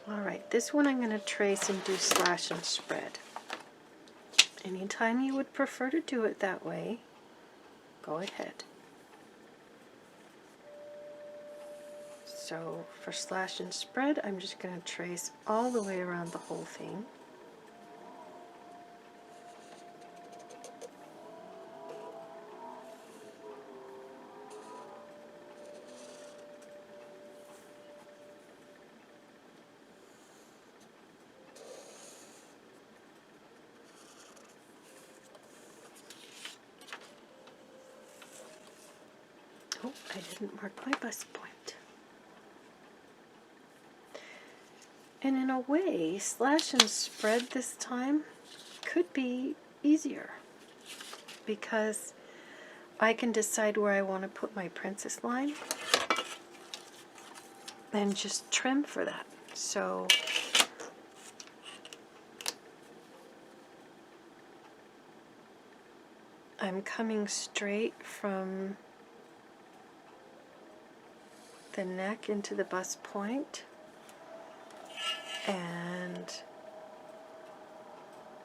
Alright, this one I'm going to trace and do slash and spread. Anytime you would prefer to do it that way, go ahead. So for slash and spread, I'm just going to trace all the way around the whole thing. Oh, I didn't mark my bust point. And in a way, slash and spread this time could be easier because I can decide where I want to put my princess line and just trim for that. So I'm coming straight from the neck into the bust point, and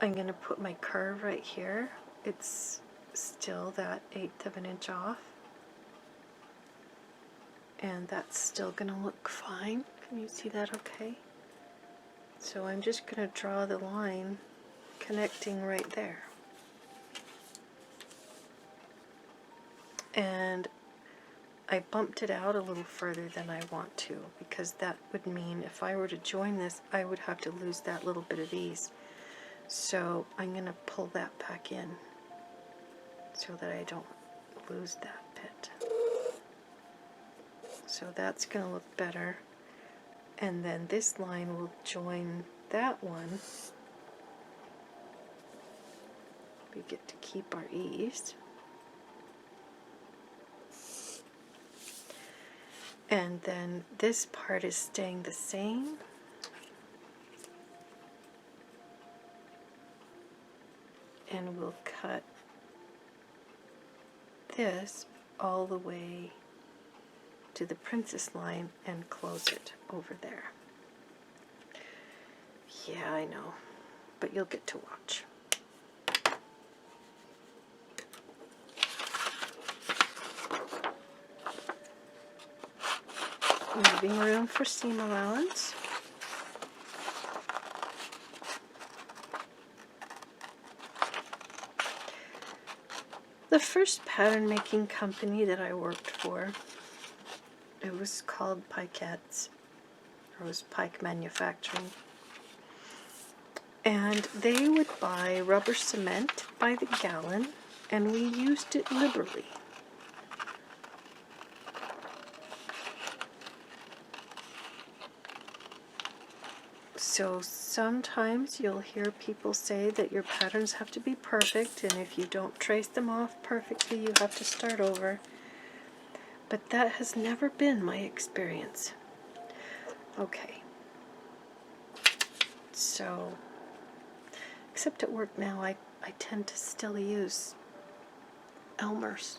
I'm going to put my curve right here. It's still that 1/8 of an inch off, and that's still going to look fine. Can you see that okay? So I'm just going to draw the line connecting right there. And I bumped it out a little further than I want to, because that would mean if I were to join this, I would have to lose that little bit of ease. So I'm going to pull that back in so that I don't lose that bit. So that's going to look better. And then this line will join that one. We get to keep our ease. And then this part is staying the same. And we'll cut this all the way to the princess line and close it over there. Yeah, I know, but you'll get to watch. Leaving room for seam allowance. The first pattern making company that I worked for, it was called Pikettes, or it was Pike Manufacturing. And they would buy rubber cement by the gallon, and we used it liberally. So sometimes you'll hear people say that your patterns have to be perfect, and if you don't trace them off perfectly, you have to start over. But that has never been my experience. Okay. So, except at work now, I tend to still use Elmer's.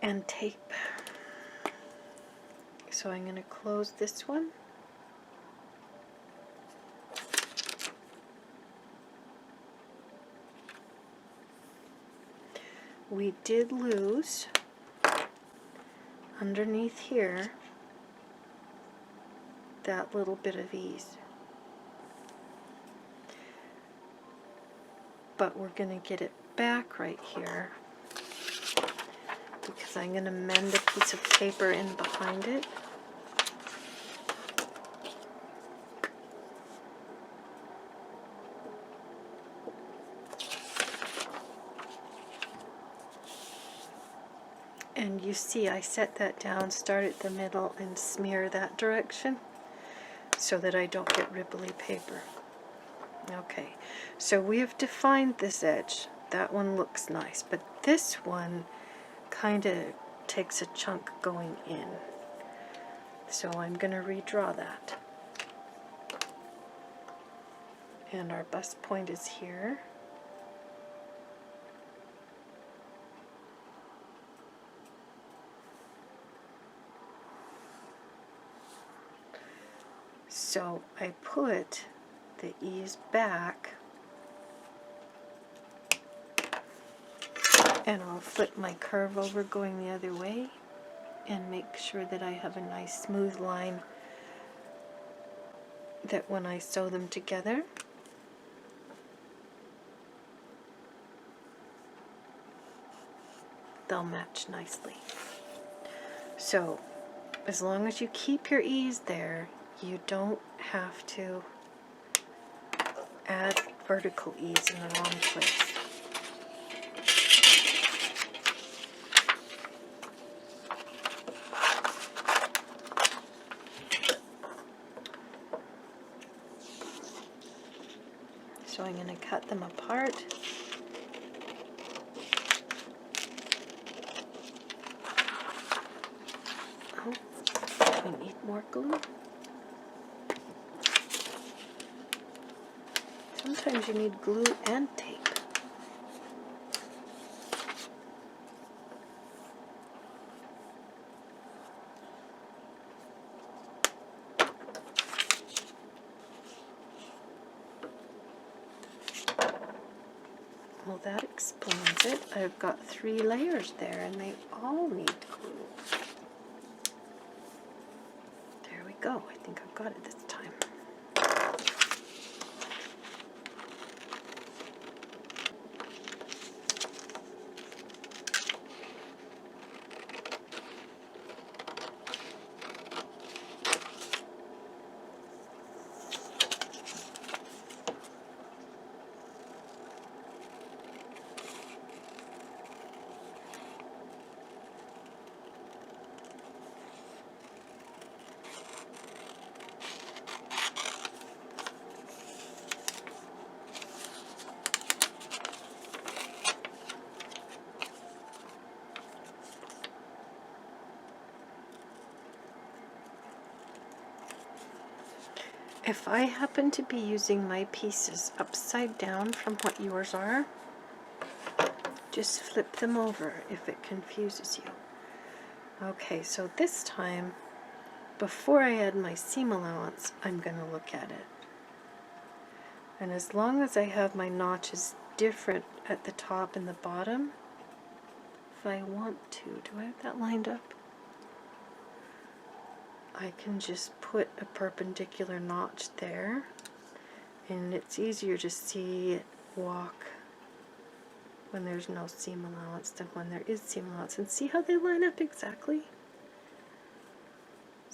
And tape. So I'm going to close this one. We did lose underneath here that little bit of ease. But we're going to get it back right here because I'm going to mend a piece of paper in behind it. And you see I set that down, start at the middle and smear that direction so that I don't get ribbly paper. Okay, so we have defined this edge. That one looks nice, but this one kind of takes a chunk going in. So I'm going to redraw that. And our bust point is here. So I put the ease back, and I'll flip my curve over going the other way and make sure that I have a nice smooth line that when I sew them together, they'll match nicely. So as long as you keep your ease there, you don't have to add vertical ease in the wrong place. So I'm going to cut them apart. Oh, we need more glue. Sometimes you need glue and tape. Well, that explains it. I've got 3 layers there and they all need glue. There we go. I think I've got it this time. If I happen to be using my pieces upside down from what yours are, just flip them over if it confuses you. Okay, so this time, before I add my seam allowance, I'm going to look at it. And as long as I have my notches different at the top and the bottom, if I want to, do I have that lined up? I can just put a perpendicular notch there, and it's easier to see it walk when there's no seam allowance than when there is seam allowance. And see how they line up exactly?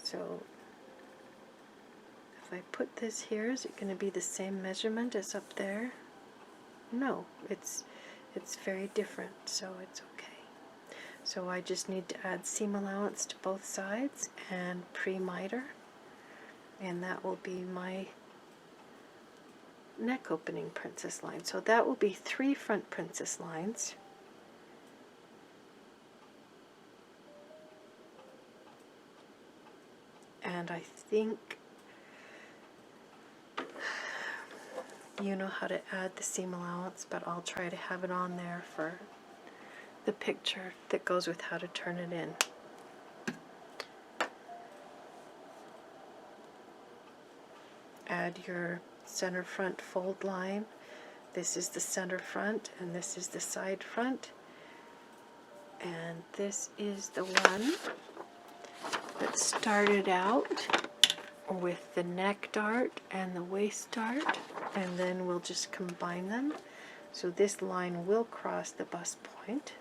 So if I put this here, is it going to be the same measurement as up there? No, it's very different, so it's okay. So I just need to add seam allowance to both sides and pre-miter, and that will be my neck opening princess line. So that will be 3 front princess lines. And I think you know how to add the seam allowance, but I'll try to have it on there for the picture that goes with how to turn it in. Add your center front fold line. This is the center front and this is the side front, and this is the one that started out with the neck dart and the waist dart, and then we'll just combine them. So this line will cross the bust point,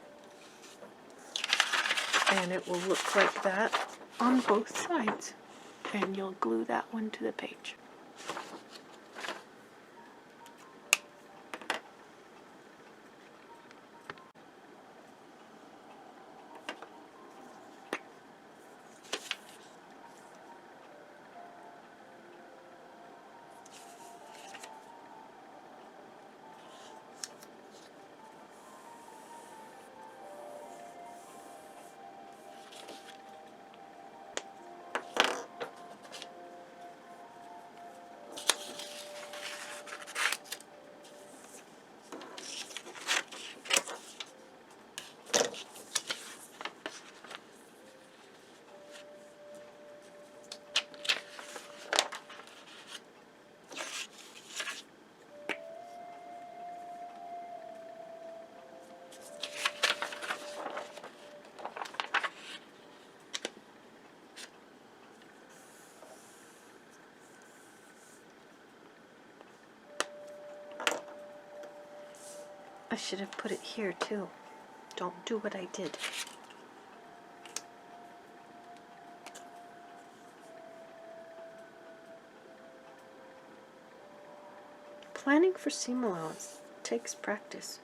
and it will look like that on both sides, and you'll glue that one to the page. I should have put it here too. Don't do what I did. Planning for seam allowance takes practice.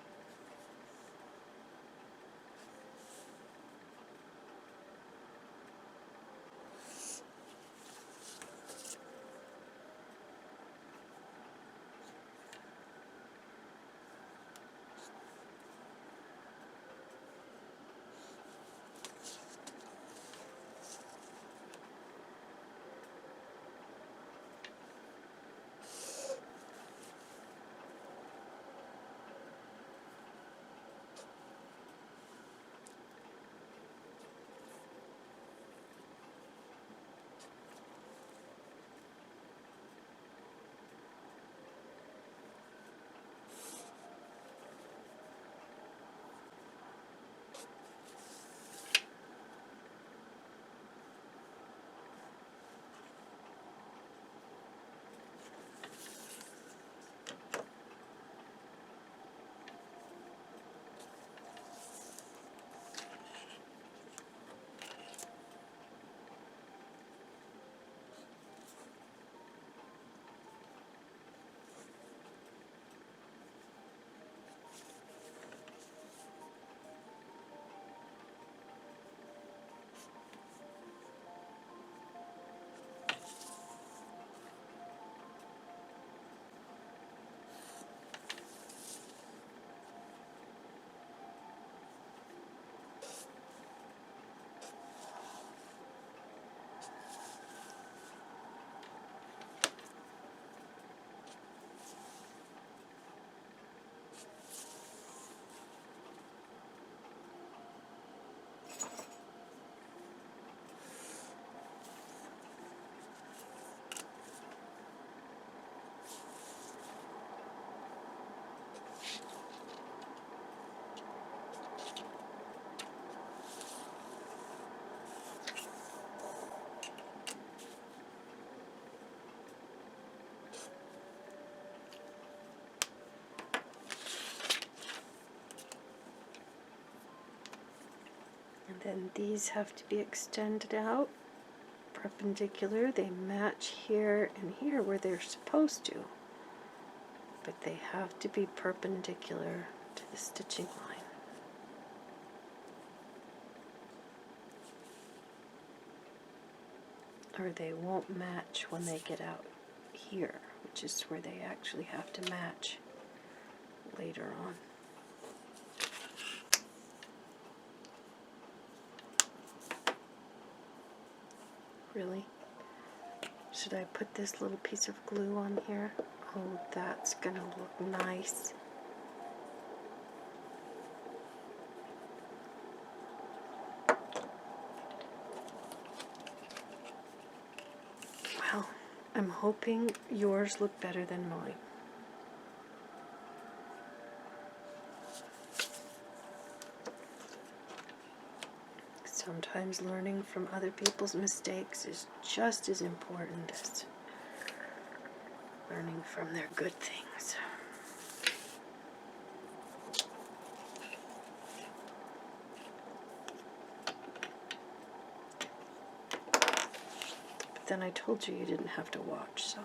And then these have to be extended out perpendicular. They match here and here where they're supposed to, but they have to be perpendicular to the stitching line. Or they won't match when they get out here, which is where they actually have to match later on. Really? Should I put this little piece of glue on here? Oh, that's gonna look nice. Well, I'm hoping yours look better than mine. Sometimes learning from other people's mistakes is just as important as learning from their good things. But then I told you didn't have to watch, so.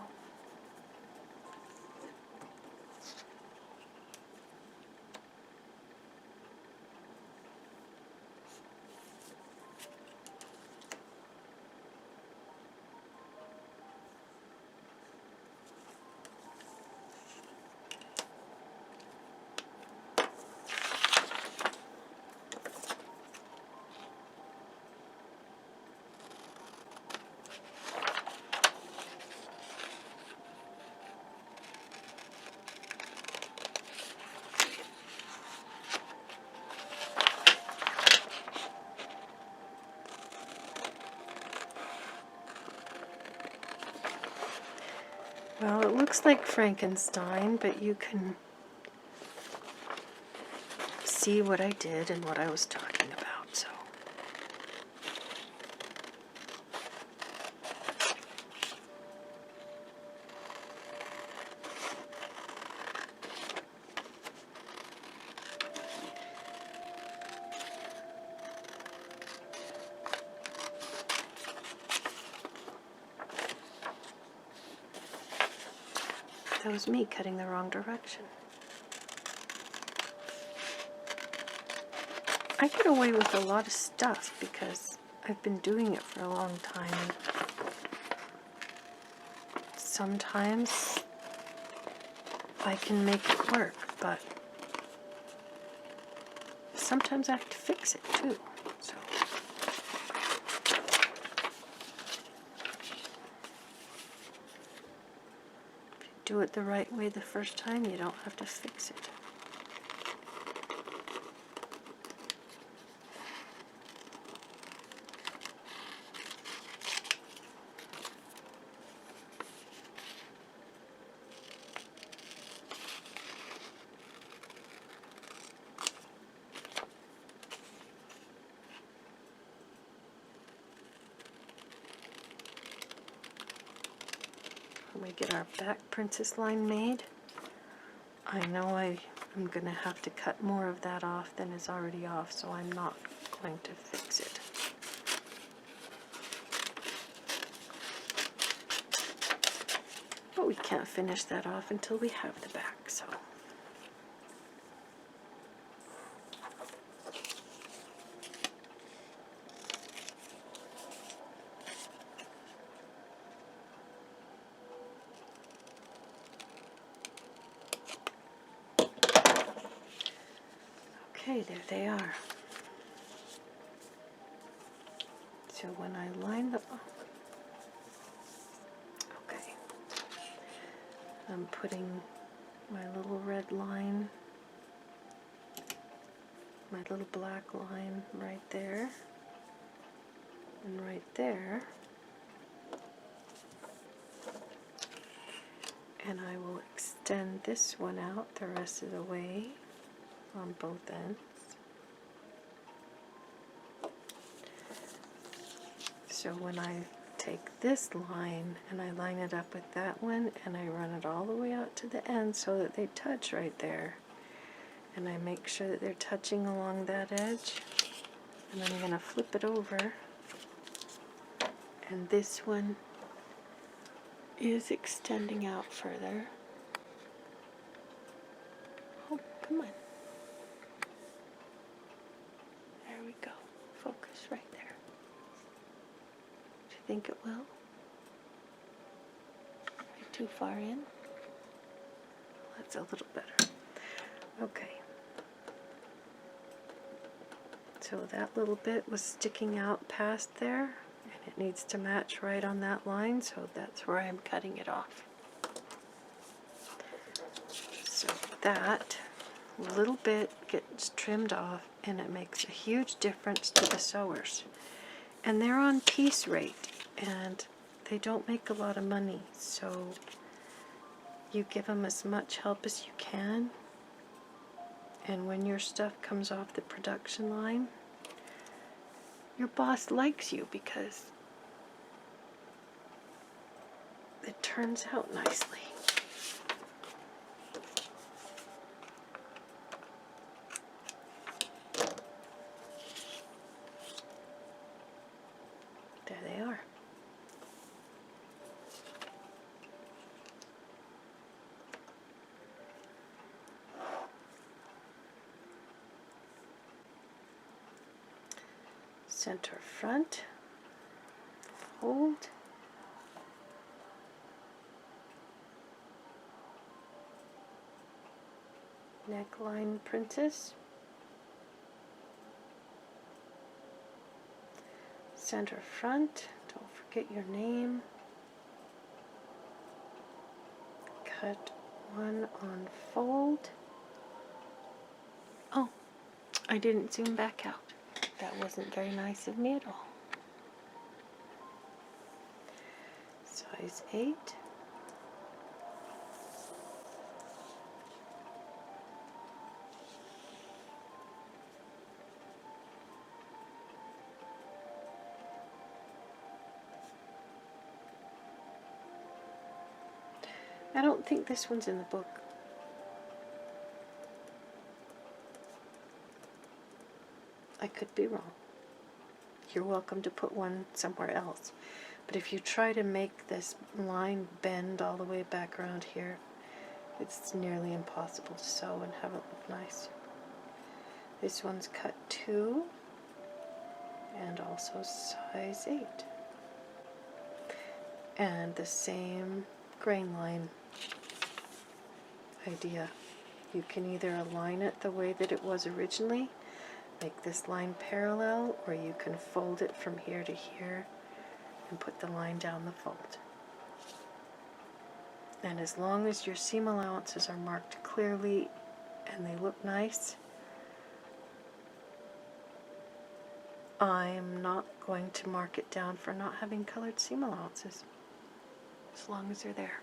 Well, it looks like Frankenstein, but you can see what I did and what I was talking about, so. That was me cutting the wrong direction. I get away with a lot of stuff because I've been doing it for a long time. And sometimes I can make it work, but sometimes I have to fix it too. So if you do it the right way the first time, you don't have to fix it. When we get our back princess line made, I know I am going to have to cut more of that off than is already off, so I'm not going to fix it. But we can't finish that off until we have the back, so. Okay, there they are. So when I line them up, okay, I'm putting my little red line, my little black line right there, and right there. And I will extend this one out the rest of the way on both ends. So when I take this line and I line it up with that one and I run it all the way out to the end so that they touch right there, and I make sure that they're touching along that edge, and then I'm going to flip it over, and this one is extending out further. Oh, come on. There we go. Focus right there. Do you think it will? Are you too far in? That's a little better. Okay. So that little bit was sticking out past there, and it needs to match right on that line, so that's where I'm cutting it off. So that little bit gets trimmed off, and it makes a huge difference to the sewers. And they're on piece rate, and they don't make a lot of money, so you give them as much help as you can. And when your stuff comes off the production line, your boss likes you because it turns out nicely. There they are. Center front, fold, neckline princess, center front, don't forget your name, cut one on fold. Oh, I didn't zoom back out. That wasn't very nice of me at all. Size 8. I don't think this one's in the book. I could be wrong. You're welcome to put one somewhere else. But if you try to make this line bend all the way back around here, It's nearly impossible to sew and have it look nice. This one's cut 2 and also size 8. And the same grain line idea. You can either align it the way that it was originally, make this line parallel, or you can fold it from here to here and put the line down the fold. And as long as your seam allowances are marked clearly and they look nice, I'm not going to mark it down for not having colored seam allowances, as long as they're there.